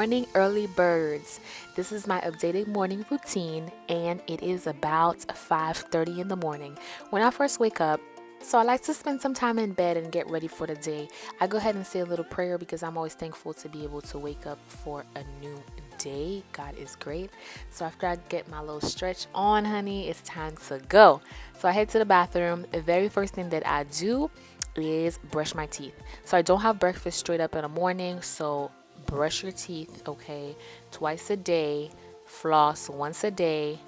morning early birds. This is my updated morning routine and it is about 5:30 in the morning when I first wake up. So I like to spend some time in bed and get ready for the day. I go ahead and say a little prayer because I'm always thankful to be able to wake up for a new day. God is great. So after I get my little stretch on, honey, it's time to go. So I head to the bathroom. The very first thing that I do is brush my teeth. So I don't have breakfast straight up in the morning, so brush your teeth, okay, twice a day, floss once a day.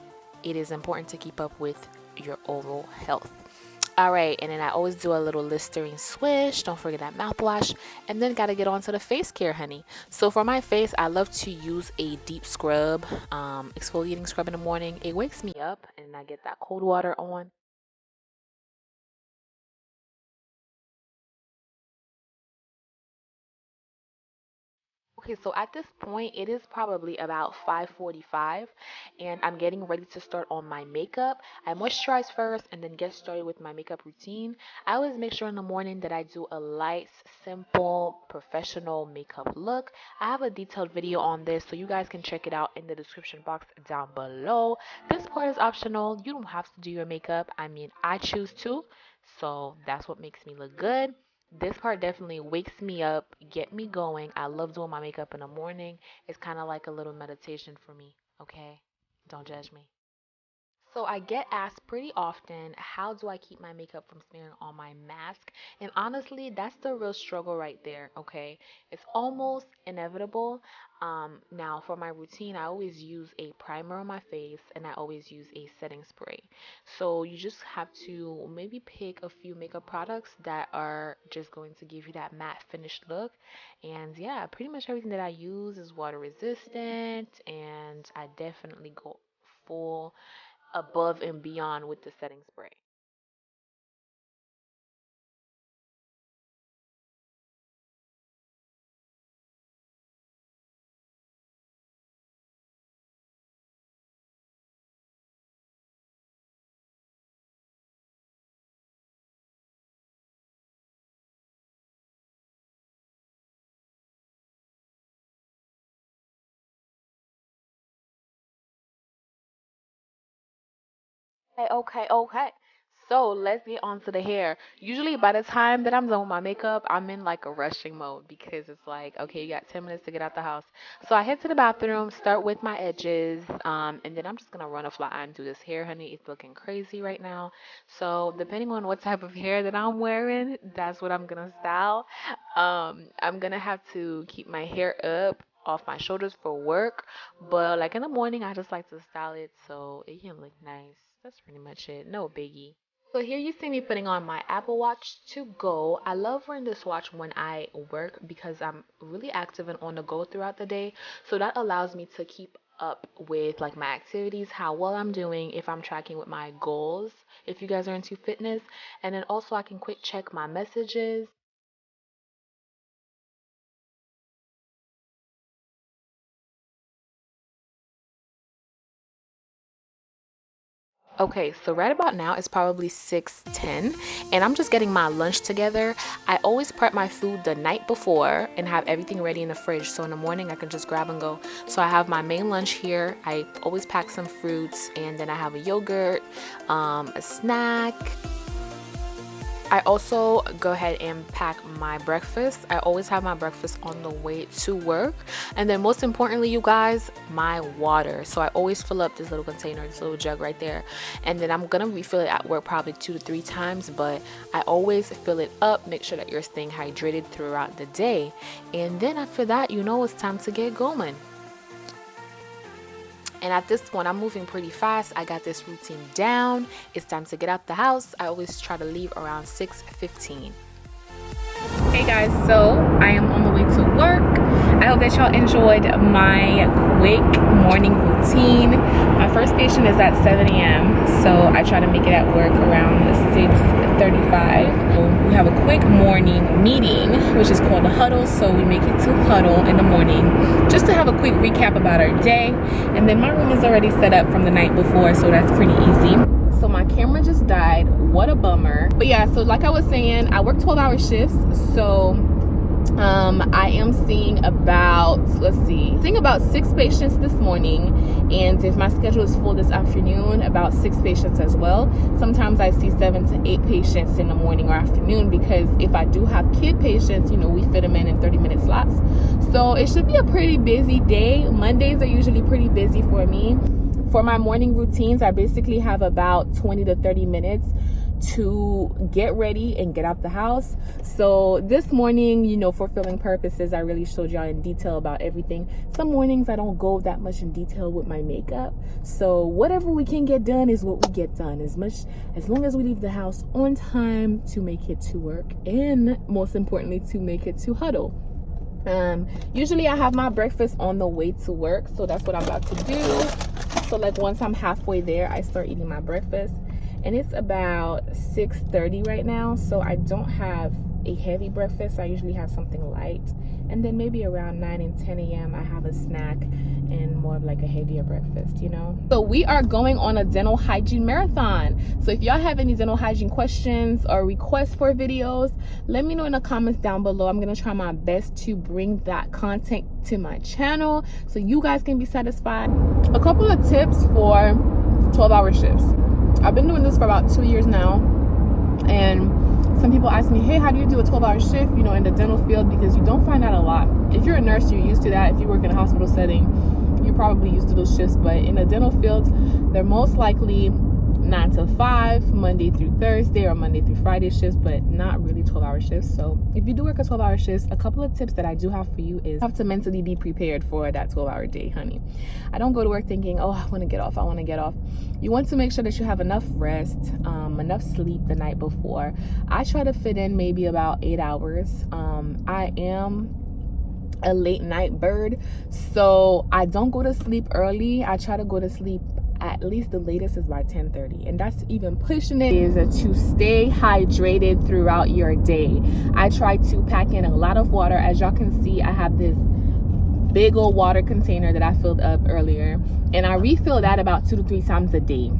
It is important to keep up with your oral health. All right, and then I always do a little Listerine swish. Don't forget that mouthwash. And then got to get on to the face care, honey. So for my face, I love to use a deep scrub, exfoliating scrub in the morning. It wakes me up and I get that cold water on. Okay, so at this point, it is probably about 5:45, and I'm getting ready to start on my makeup. I moisturize first and then get started with my makeup routine. I always make sure in the morning that I do a light, simple, professional makeup look. I have a detailed video on this, so you guys can check it out in the description box down below. This part is optional. You don't have to do your makeup. I mean, I choose to, so that's what makes me look good. This part definitely wakes me up, get me going. I love doing my makeup in the morning. It's kind of like a little meditation for me, okay? Don't judge me. So I get asked pretty often, how do I keep my makeup from smearing on my mask? And honestly, that's the real struggle right there, okay? It's almost inevitable. Now for my routine, I always use a primer on my face and I always use a setting spray. So you just have to maybe pick a few makeup products that are just going to give you that matte finished look. And yeah, pretty much everything that I use is water resistant and I definitely go full above and beyond with the setting spray. Okay. So let's get on to the hair. Usually by the time that I'm done with my makeup, I'm in like a rushing mode because it's like, okay, you got 10 minutes to get out the house. So I head to the bathroom, start with my edges, and then I'm just gonna run a flat iron through this hair, honey. It's looking crazy right now. So depending on what type of hair that I'm wearing, that's what I'm gonna style. I'm gonna have to keep my hair up off my shoulders for work, but like in the morning, I just like to style it so it can look nice. That's pretty much it. No biggie. So here you see me putting on my Apple Watch to go. I love wearing this watch when I work because I'm really active and on the go throughout the day. So that allows me to keep up with like my activities, how well I'm doing, if I'm tracking with my goals, if you guys are into fitness, and then also I can quick check my messages. Okay, so right about now it's probably 6:10 and I'm just getting my lunch together. I always prep my food the night before and have everything ready in the fridge so in the morning I can just grab and go. So I have my main lunch here. I always pack some fruits and then I have a yogurt, a snack. I also go ahead and pack my breakfast. I always have my breakfast on the way to work. And then most importantly, you guys, my water. So I always fill up this little container, this little jug right there. And then I'm gonna refill it at work probably 2 to 3 times, but I always fill it up, make sure that you're staying hydrated throughout the day. And then after that, you know it's time to get going. And at this point, I'm moving pretty fast. I got this routine down. It's time to get out the house. I always try to leave around 6:15. Hey guys, so I am on the way to work. I hope that y'all enjoyed my quick morning routine. My first patient is at 7 a.m. So I try to make it at work around 6:35. We have a quick morning meeting, which is called a huddle. So we make it to huddle in the morning just to have a quick recap about our day. And then my room is already set up from the night before, so that's pretty easy. So my camera just died. What a bummer. But yeah, so like I was saying, I work 12-hour shifts. So I am seeing about, about 6 patients this morning, and if my schedule is full this afternoon, about 6 patients as well. Sometimes I see 7 to 8 patients in the morning or afternoon, because if I do have kid patients, you know, we fit them in 30-minute slots. So it should be a pretty busy day. Mondays are usually pretty busy for me. For my morning routines, I basically have about 20 to 30 minutes to get ready and get out the house. So this morning, you know, for filming purposes, I really showed y'all in detail about everything. Some mornings I don't go that much in detail with my makeup, so whatever we can get done is what we get done, as long as we leave the house on time to make it to work, and most importantly to make it to huddle. Usually I have my breakfast on the way to work, so that's what I'm about to do. So like once I'm halfway there, I start eating my breakfast. And it's about 6:30 right now, so I don't have a heavy breakfast. I usually have something light, and then maybe around 9 and 10 a.m. I have a snack and more of like a heavier breakfast, you know. So we are going on a dental hygiene marathon. So if y'all have any dental hygiene questions or requests for videos, let me know in the comments down below. I'm gonna try my best to bring that content to my channel so you guys can be satisfied. A couple of tips for 12-hour shifts. I've been doing this for about 2 years now, and some people ask me, hey, how do you do a 12-hour shift, you know, in the dental field? Because you don't find out a lot. If you're a nurse, you're used to that. If you work in a hospital setting, you're probably used to those shifts. But in the dental field, they're most likely 9 to 5, Monday through Thursday, or Monday through Friday shifts, but not really 12-hour shifts. So if you do work a 12-hour shift, a couple of tips that I do have for you is you have to mentally be prepared for that 12-hour day, honey. I don't go to work thinking, oh, I want to get off. You want to make sure that you have enough rest, enough sleep the night before. I try to fit in maybe about 8 hours. I am a late night bird, so I don't go to sleep early. I try to go to sleep at least the latest is by 10:30, and that's even pushing it. Is to stay hydrated throughout your day. I try to pack in a lot of water. As y'all can see, I have this big old water container that I filled up earlier, and I refill that about 2 to 3 times a day.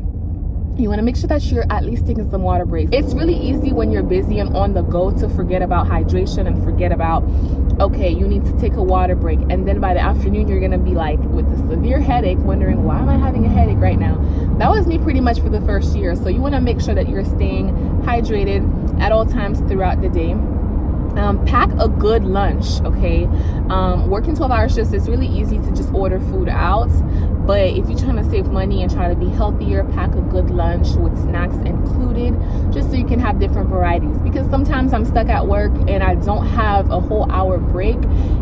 You want to make sure that you're at least taking some water breaks. It's really easy when you're busy and on the go to forget about hydration and forget about, okay, you need to take a water break. And then by the afternoon, you're going to be like with a severe headache, wondering, why am I having a headache right now? That was me pretty much for the first year. So you want to make sure that you're staying hydrated at all times throughout the day. Pack a good lunch, okay? Working 12-hour shifts, it's really easy to just order food out. But if you're trying to save money and try to be healthier, pack a good lunch with snacks included, just so you can have different varieties. Because sometimes I'm stuck at work and I don't have a whole hour break.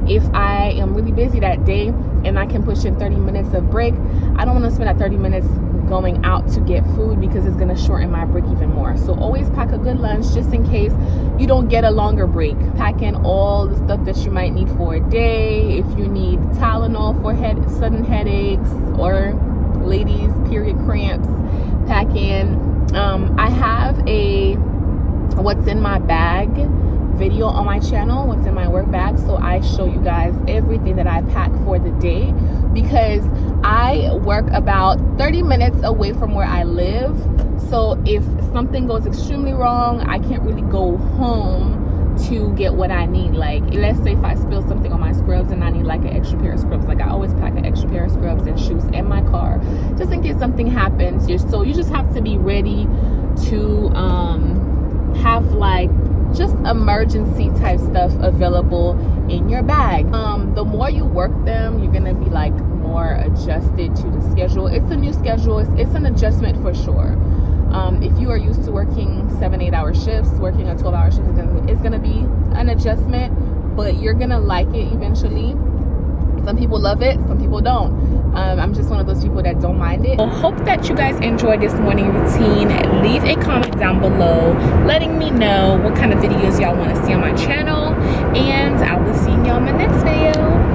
If I am really busy that day and I can push in 30 minutes of break, I don't want to spend that 30 minutes going out to get food, because it's going to shorten my break even more. So always pack a good lunch just in case you don't get a longer break. Pack in all the stuff that you might need for a day. If you need Tylenol for sudden headaches, or ladies period cramps, pack in. I have a what's in my bag video on my channel, what's in my work bag, so I show you guys everything that I pack for the day, because I work about 30 minutes away from where I live. So if something goes extremely wrong, I can't really go home to get what I need. Like, let's say if I spill something on my scrubs and I need like an extra pair of scrubs, like I always pack an extra pair of scrubs and shoes in my car just in case something happens. So you just have to be ready to have like just emergency type stuff available in your bag. The more you work them, you're gonna be like more adjusted to the schedule. It's a new schedule. It's an adjustment for sure. If you are used to working 7-8 hour shifts, working a 12-hour shift is gonna be an adjustment, but you're gonna like it eventually. Some people love it, some people don't. I'm just one of those people that don't mind it. I hope that you guys enjoyed this morning routine. Leave a comment down below letting me know what kind of videos y'all want to see on my channel, and I will see y'all in my next video.